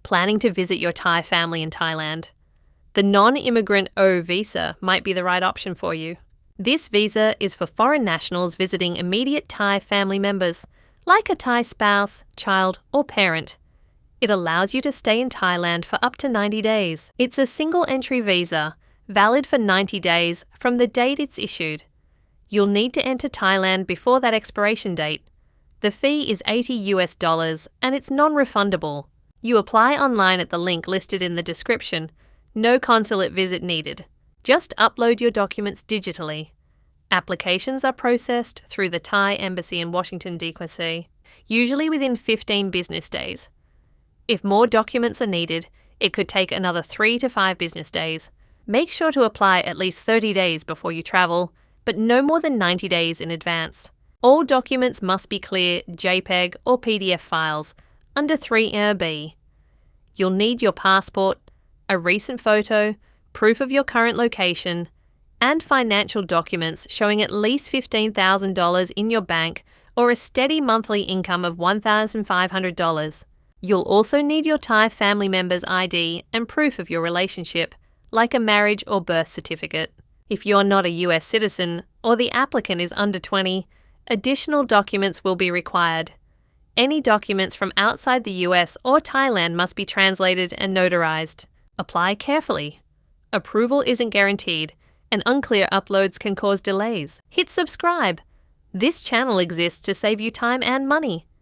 planning to visit your Thai family in Thailand. The Non-Immigrant O Visa might be the right option for you. This visa is for foreign nationals visiting immediate Thai family members, like a Thai spouse, child, or parent. It allows you to stay in Thailand for up to 90 days. It's a single-entry visa, valid for 90 days from the date it's issued. You'll need to enter Thailand before that expiration date. The fee is $80 and it's non-refundable. You apply online at the link listed in the description. No consulate visit needed. Just upload your documents digitally. Applications are processed through the Thai Embassy in Washington, D.C., usually within 15 business days. If more documents are needed, it could take another 3 to 5 business days. Make sure to apply at least 30 days before you travel, but no more than 90 days in advance. All documents must be clear JPEG or PDF files under 3 MB. You'll need your passport, a recent photo, proof of your current location, and financial documents showing at least $15,000 in your bank or a steady monthly income of $1,500. You'll also need your Thai family member's ID and proof of your relationship, like a marriage or birth certificate. If you're not a US citizen or the applicant is under 20, additional documents will be required. Any documents from outside the US or Thailand must be translated and notarized. Apply carefully. Approval isn't guaranteed, and unclear uploads can cause delays. Hit subscribe. This channel exists to save you time and money.